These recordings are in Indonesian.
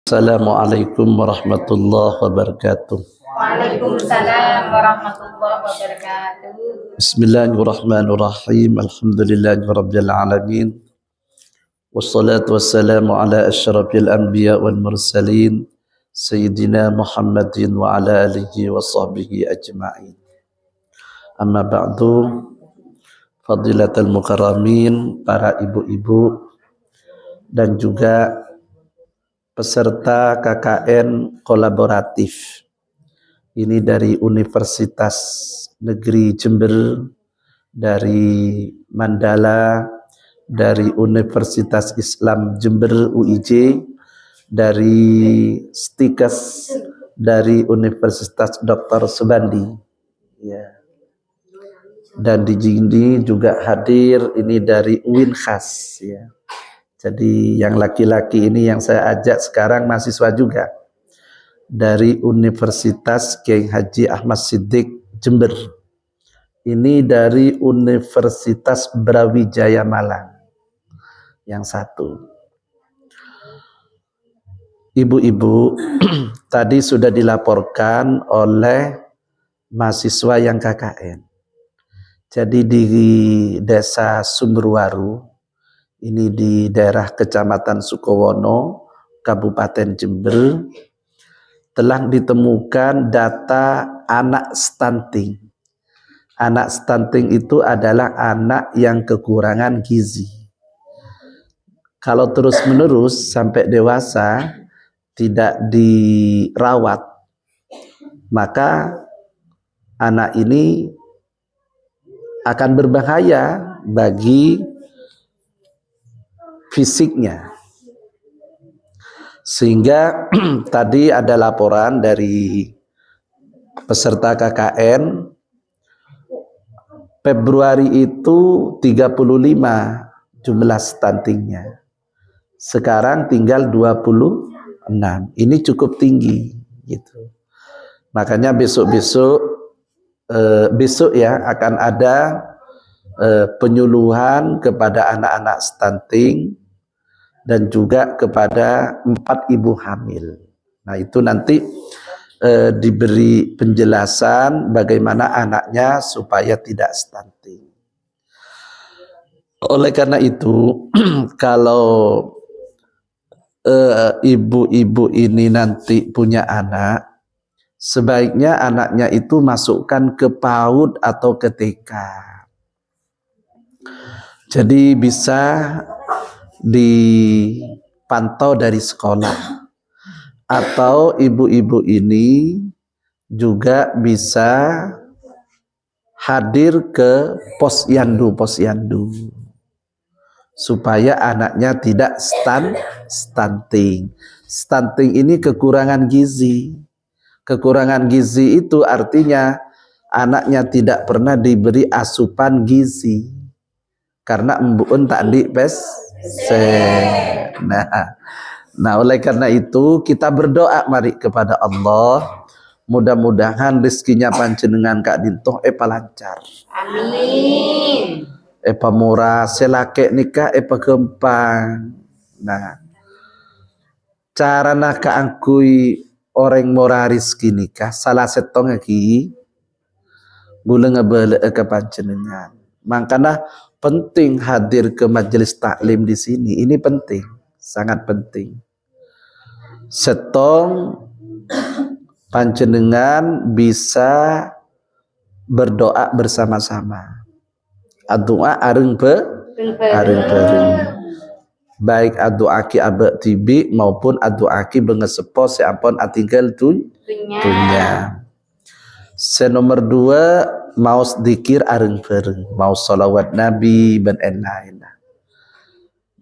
Assalamualaikum warahmatullahi wabarakatuh. Waalaikumsalam warahmatullahi wabarakatuh. Bismillahirrahmanirrahim. Alhamdulillahirabbil alamin. Wassalatu wassalamu ala asyrafil anbiya wal mursalin sayyidina Muhammadin wa ala alihi wa sahbihi ajma'in. Amma ba'du, fadilatul mukarramin, para ibu-ibu dan juga peserta KKN kolaboratif. Ini dari Universitas Negeri Jember, dari Mandala, dari Universitas Islam Jember UIJ, dari Stikes, dari Universitas Dr. Subandi. Ya. Dan di sini juga hadir ini dari UIN khas. Ya. Jadi yang laki-laki ini yang saya ajak sekarang mahasiswa juga dari Universitas Kiai Haji Ahmad Siddiq Jember. Ini dari Universitas Brawijaya Malang. Yang satu. Ibu-ibu, tadi sudah dilaporkan oleh mahasiswa yang KKN. Jadi di Desa Sumberwaru, ini di daerah Kecamatan Sukowono, Kabupaten Jember, telah ditemukan data anak stunting. Anak stunting itu adalah anak yang kekurangan gizi. Kalau terus-menerus sampai dewasa tidak dirawat, maka anak ini akan berbahaya bagi fisiknya. Sehingga tadi ada laporan dari peserta KKN, Februari itu 35 jumlah stuntingnya. Sekarang tinggal 26. Ini cukup tinggi gitu. Makanya besok ya akan ada penyuluhan kepada anak-anak stunting dan juga kepada 4 ibu hamil. Nah itu nanti diberi penjelasan bagaimana anaknya supaya tidak stunting. Oleh karena itu kalau ibu-ibu ini nanti punya anak, sebaiknya anaknya itu masukkan ke PAUD atau ke TK. Jadi bisa dipantau dari sekolah. Atau ibu-ibu ini juga bisa hadir ke posyandu supaya anaknya tidak stunting. Stunting ini kekurangan gizi. Kekurangan gizi itu artinya anaknya tidak pernah diberi asupan gizi. Karena embuun tak Nah, oleh karena itu kita berdoa mari kepada Allah, mudah-mudahan rezekinya panjenengan Kak Dintoh lancar. Amin. Murah, selake nikah gempang. Nah, cara nak angkui orang murah rezeki nikah salah setong lagi gula ngebele ke panjenengan. Makanya penting hadir ke majelis taklim di sini. Ini penting, sangat penting. Setong panjenengan bisa berdoa bersama-sama. Doa areng bareng. Baik aduaki abek tibi maupun aduaki bengesepo seampun atinggal dunya. Senomor 2 mau sedikir areng bareng, mau salawat Nabi ben lain.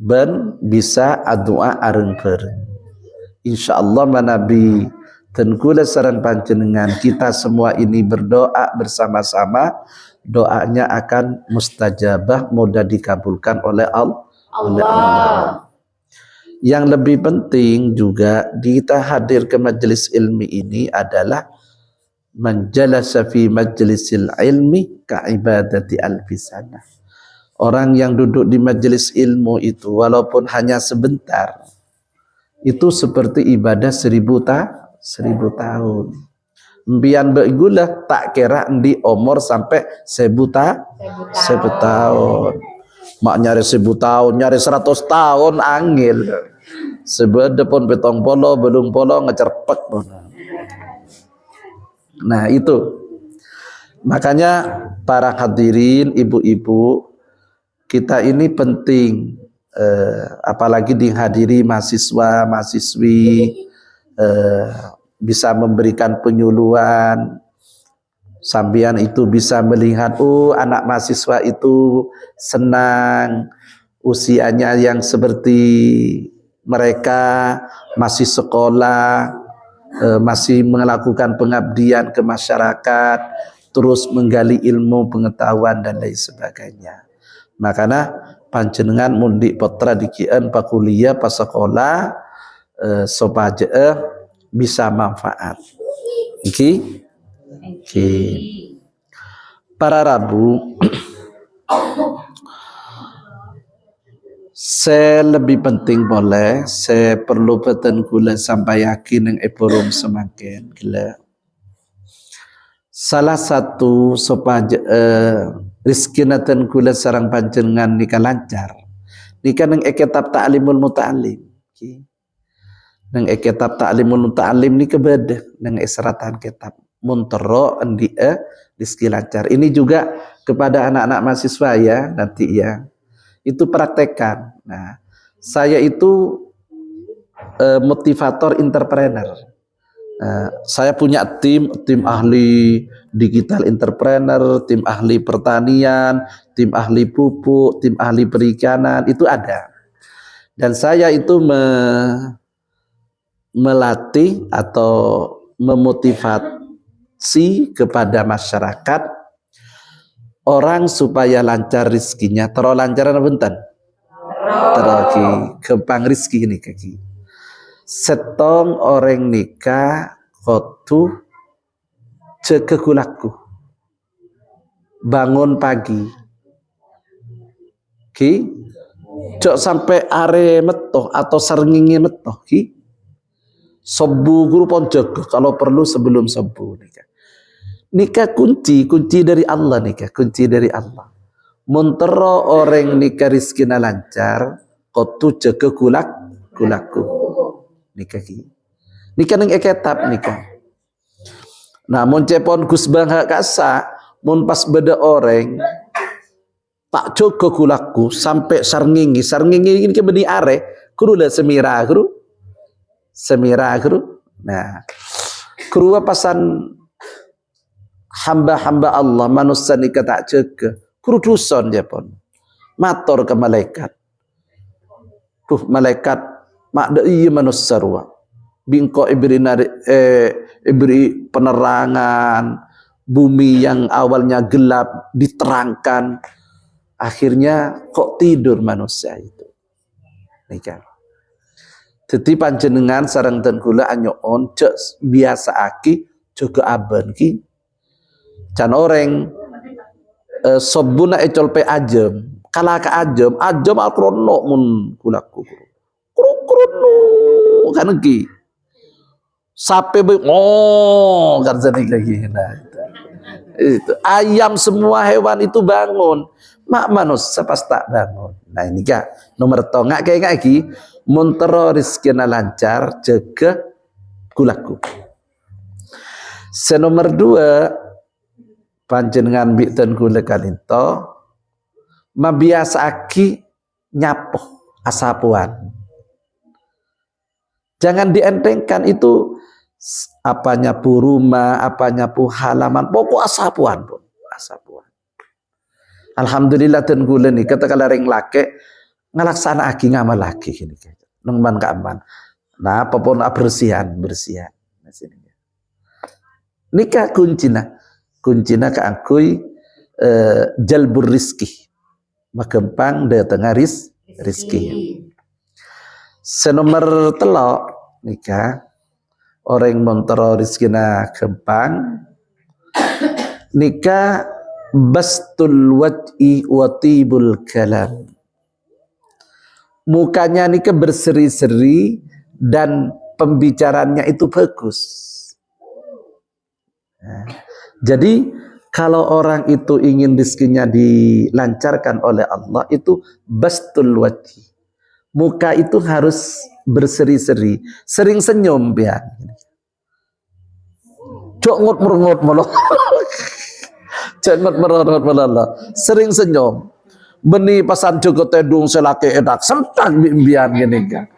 Ben bisa doa areng bareng. Insyaallah manabi tengkula saran panjenengan kita semua ini berdoa bersama-sama, doanya akan mustajabah, mudah dikabulkan oleh Allah. Yang lebih penting juga kita hadir ke majelis ilmi ini adalah manjalasa fi majlisil ilmi ka ibadati alfisana. Orang yang duduk di majelis ilmu itu walaupun hanya sebentar itu seperti ibadah 1000 tahun. Mbian begula tak kira di umur sampai 1000 tahun. Mak nyari 1000 tahun, nyari 100 tahun angil. Sebeda pun petong polo, belum polo ngecerpet pun. Nah itu. Makanya para hadirin, ibu-ibu, kita ini penting, apalagi dihadiri mahasiswa, mahasiswi, bisa memberikan penyuluhan. Sambian itu bisa melihat, anak mahasiswa itu senang, usianya yang seperti mereka masih sekolah, masih melakukan pengabdian ke masyarakat, terus menggali ilmu pengetahuan dan lain sebagainya. Makanya panjenengan mundi potra dikian pa kuliah pa sekolah supaya bisa manfaat. Iki. Para Rabu, saya lebih penting boleh, saya perlu beten gula sampai yakin yang eporum semakin gila. Salah satu supaya rizki naten gula sarang panjenengan nikah lancar. Nikah neng kitab ta'limul muta'alim. Neng kitab ta'limul muta'alim ni kebeda neng seratan kitab muntero endi rizki lancar. Ini juga kepada anak-anak mahasiswa ya nanti ya. Itu praktekan. Nah, saya itu motivator entrepreneur. Saya punya tim ahli digital entrepreneur, tim ahli pertanian, tim ahli pupuk, tim ahli perikanan, itu ada. Dan saya itu melatih atau memotivasi kepada masyarakat orang supaya lancar rizkinya. Terlalu lancar apa bentar? Terlalu kepang rizki ini kaki. Setong orang nikah kotu cekekulaku bangun pagi cok sampai are metoh atau serngingi metoh sebu guru pon jaga kalau perlu sebelum sebu nikah kunci dari Allah, nikah kunci dari Allah. Montero orang nikah rizkina lancar kotu cekekulaku nikah neng eketap nikah. Nah, mun cepon Gus Bangha kasa, mun pas beda orang tak joko kulaku sampai sarngingi ini ke beni are, kru lah semira kru. Nah, kru pasan hamba-hamba Allah manusia nikah tak jeke, kru duson cepon. Mator ke malaikat. Tuh malaikat mak de iya manusia ruang bingko ibri penerangan bumi yang awalnya gelap diterangkan, akhirnya kok tidur manusia itu nikah. Jadi panjenengan sareng ten kula anyoon cek biasa aki juga aben ki can orang sobuna ecol pe ajem kala ka ajem akrono mun kulaku kan lagi sape kan lagi itu ayam semua hewan itu bangun mak manusia pas tak bangun. Nah ini kak nomor tongak kayak lagi montero rizkina lancar jaga kulaku. Senomor 2 panjenengan bikten kula kalinto mabiasa aki nyapoh asapuan. Jangan dientengkan itu apa nyapu rumah, apa nyapu halaman, pokok asapuan pun. Asapuan. Alhamdulillah ten kula nih kata kala ring lake ngalaksana aki ngamal laki gini nengman keaman. Nah, apapun bersihan. Nah, sini. Nikah kuncina ke akui jalbur rizki. Makempang de tengah rizki. Senomor telok nikah orang montero rizkina kempang nikah bastul waj'i watibul kalam. Mukanya nikah berseri-seri dan pembicaraannya itu bagus. Jadi kalau orang itu ingin rizkinya dilancarkan oleh Allah, itu bastul wajhi. Muka itu harus berseri-seri, sering senyum ya. Cok ngut melok. Cok ngut melok. Sering senyum. Beni pasan Joko Tedung selake edak sentak bian gini kan.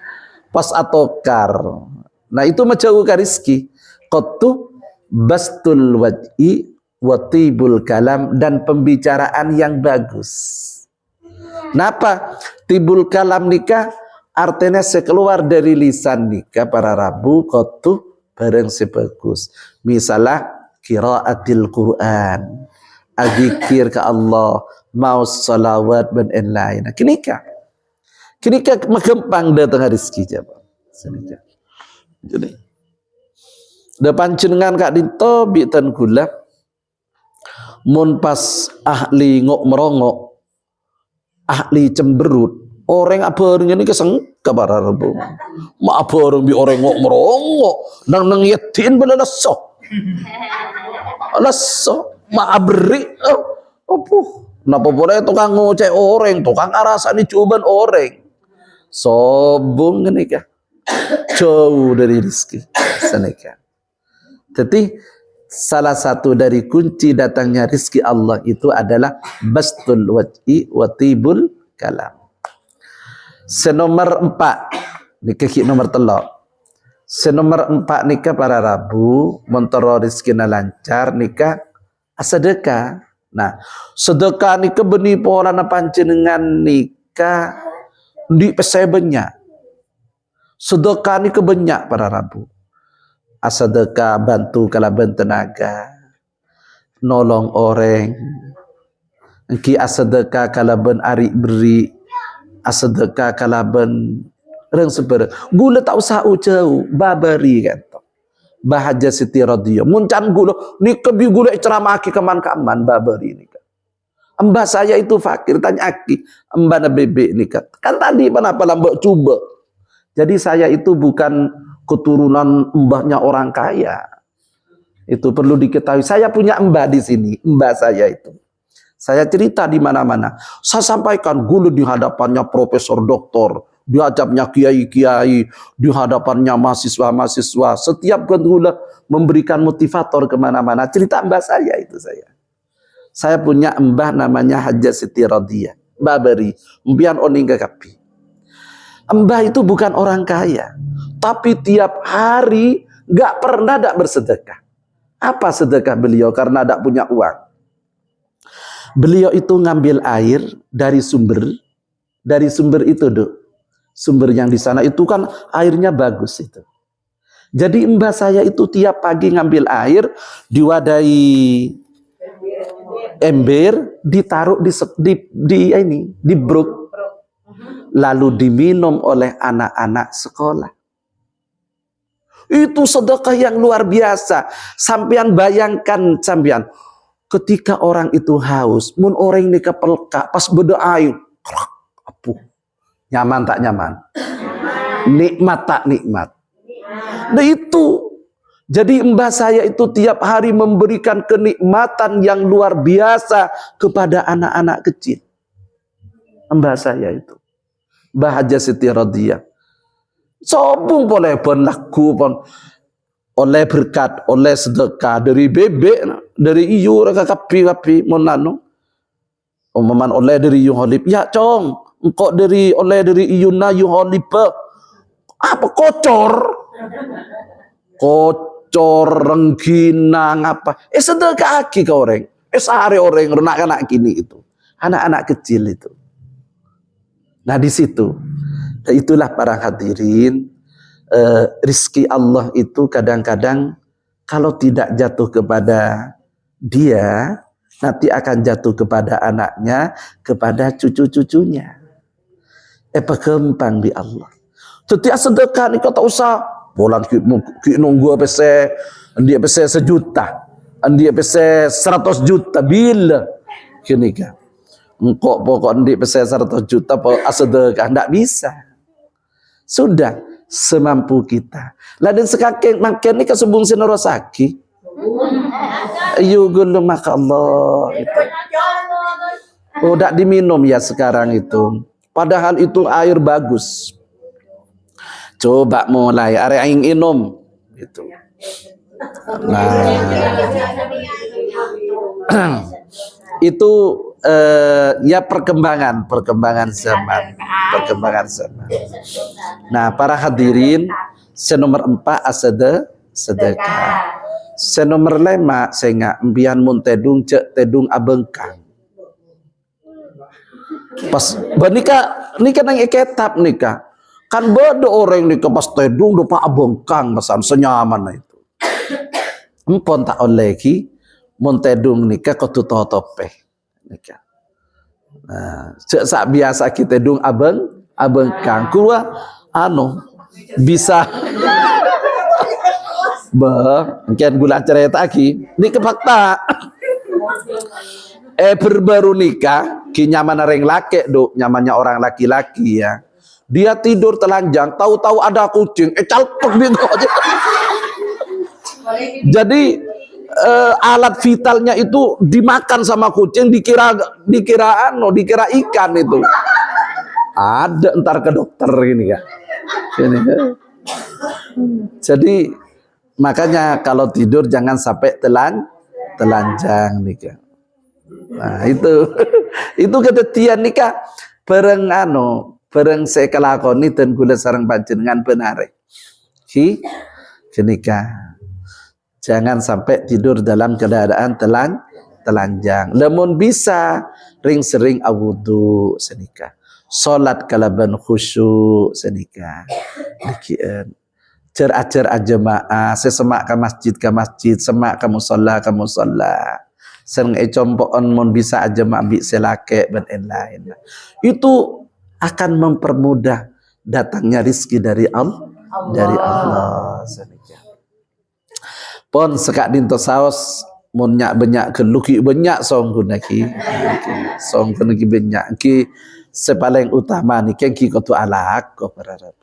Pas atokar. Nah itu menjauhkan rizki. Qattu bastul wajhi watibul kalam, dan pembicaraan yang bagus. Napa? Tibul kalam nikah artinya sekeluar dari lisan nikah para Rabu qattu bareng sebagus. Misalnya qiraatil Quran, azikir ke Allah, mau salawat dan lain. Nah, kinika magempang datang rezeki jaba. Jadi depan jenengan Kak Dinto bitan gula mun pas ahli ngok merongok, ahli cemberut, orang abareng ini keseng kabar Rabu. Ma abareng bi orang ngok merongok, nang yetin bela leso. Leso, ma abri, opo. Napa boleh tukang ngoceh orang, tukang arasani cuban orang. Sobong ini kah? Jauh dari rezeki senika. Jadi salah satu dari kunci datangnya rizki Allah itu adalah bastul wajhi wa tibul kalam. Senomor 4 nikah nomor telok. Senomor 4 nikah para Rabu montoro rizkina lancar nikah sedekah. Nah, sedekah nikah beni polana panjenengan nikah di pesebenya. Sedekah nikah banyak para Rabu. Asadekah bantu kalaban tenaga, nolong orang. Engki asadekah kalaban ari beri, asadekah kalaban reng seber. Gula tak usah jauh, babari kata. Bahaja Siti Radhiyah. Muncan gula, ni kebi gula ceramaki keman-keman babari ni kan. Mbah saya itu fakir, tanya aki, mbah na bebek ni kan tadi kenapa lambak coba. Jadi saya itu bukan keturunan mbahnya orang kaya. Itu perlu diketahui. Saya punya mbah di sini, mbah saya itu. Saya cerita di mana-mana. Saya sampaikan gulu di hadapannya profesor doktor, di hadapannya kiai-kiai, di hadapannya mahasiswa-mahasiswa. Setiap gula memberikan motivator kemana-mana. Cerita mbah saya itu saya. Saya punya mbah namanya Hajjah Siti Radhiyah. Babari, mbian oning kapi. Mbah itu bukan orang kaya, tapi tiap hari gak pernah tak bersedekah. Apa sedekah beliau? Karena tak punya uang. Beliau itu ngambil air dari sumber itu, Duk. Sumber yang di sana itu kan airnya bagus itu. Jadi mbah saya itu tiap pagi ngambil air, diwadahi ember, ditaruh di bruk, lalu diminum oleh anak-anak sekolah. Itu sedekah yang luar biasa. Sampean bayangkan sampean, ketika orang itu haus, mun orang ini kepelka, pas beda air, apuh, nyaman tak nyaman, nikmat tak nikmat. Nah itu, jadi mbah saya itu tiap hari memberikan kenikmatan yang luar biasa kepada anak-anak kecil. Mbah saya itu. Mbah Hajjah Siti Radhiyah. Sobung boleh pun laku pun oleh berkat, oleh sedekah dari bebek, dari iyu raka kapi monano. Umpaman oleh dari iyu holip, ya cong, engkau oleh dari iyu na iyu holip. Apa kocor? Kocor, rengginang apa? Sedekah aki ke orang. Sehari orang renak anak kini itu. Anak-anak kecil itu. Nah di situ, itulah para hadirin, rizki Allah itu kadang-kadang kalau tidak jatuh kepada dia, nanti akan jatuh kepada anaknya, kepada cucu-cucunya. Pekempang di Allah. Setiap sedekah ni kau tak usah, bolan ki nunggu dia pese 1 juta, dia pese 100 juta bila kini kan. Engkau pokok ndik pesen 100 juta sedekah, ndak bisa. Sudah, semampu kita. Lah dan sekakek makin ni kesubung sinorosaki. Yugul maka Allah. Udah diminum ya sekarang itu. Padahal itu air bagus. Coba mulai are aing minum gitu. Nah, itu ya perkembangan zaman. Nah, para hadirin, senomor 4 sedekah. Senomor 5 senga embian mun tedung cek tedung abengkang. Pas benika nang eketap nikah. Kan bodo orang nikah pas tedung lupa abengkang pesan senyaman itu. Empon tak oleh ki mun tedung nikah kau tope nikah. Nah, cek sak biasa kita tedung abengkang kuwa bisa mungkin gula cerita ki ni ke fakta berbaru nikah ki nyaman orang laki do nyamannya orang laki-laki ya dia tidur telanjang tahu-tahu ada kucing calpek gitu aja jadi alat vitalnya itu dimakan sama kucing dikira ikan itu ada entar ke dokter ini ya ini. Jadi makanya kalau tidur jangan sampai telanjang nikah. Nah itu ketetian nikah bareng saya kelakoni dan gula sarang panjenengan benare. Nikah. Jangan sampai tidur dalam keadaan telanjang. Lamun bisa sering awudu senikah. Salat kalaban khusyuk senikah. Demikian. Ajar jemaah sesemak ke masjid semak ke musola sering compokon mun bisa aja mabik selake dan lain-lain itu akan mempermudah datangnya rizki dari Allah. Pon sekak dinto saos munyak banyak keluki banyak song gunaki banyak ki sepaling utama ni ki kotu alak ko pararap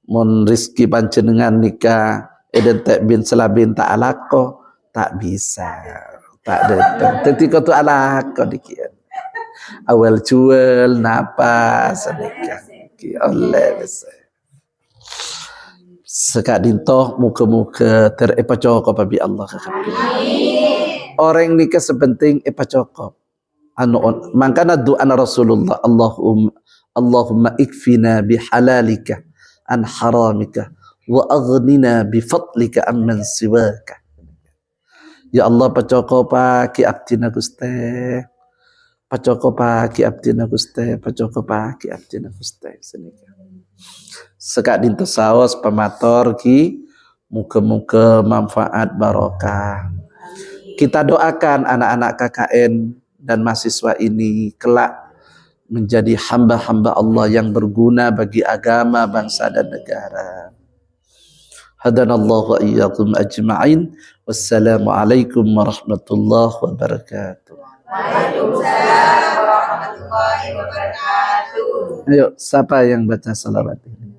mun rizki panjenengan nikah eden bin selabin tak alako tak bisa tak ada ketika tu alako dikian awal jual napas nikah ki oleh sekak dintoh muka-muka terepacokop abi Allah orang nikah sepenting epacokop mangkana doa Rasulullah Allahumma ikfina bihalalika an haramika wa aghnina bi fadlika amman siwaka. Ya Allah pacoko paki abdina Guste. Pacoko paki abdina Guste, pacoko paki abdina Guste senika. Sekak dinto saos pamator ki muga-muga manfaat barokah. Kita doakan anak-anak KKN dan mahasiswa ini kelak menjadi hamba-hamba Allah yang berguna bagi agama, bangsa dan negara. Hadanallahu wa iyyakum ajma'in. Wassalamualaikum warahmatullahi wabarakatuh. Waalaikumsalam warahmatullahi wabarakatuh. Ayo, siapa yang baca salawat ini?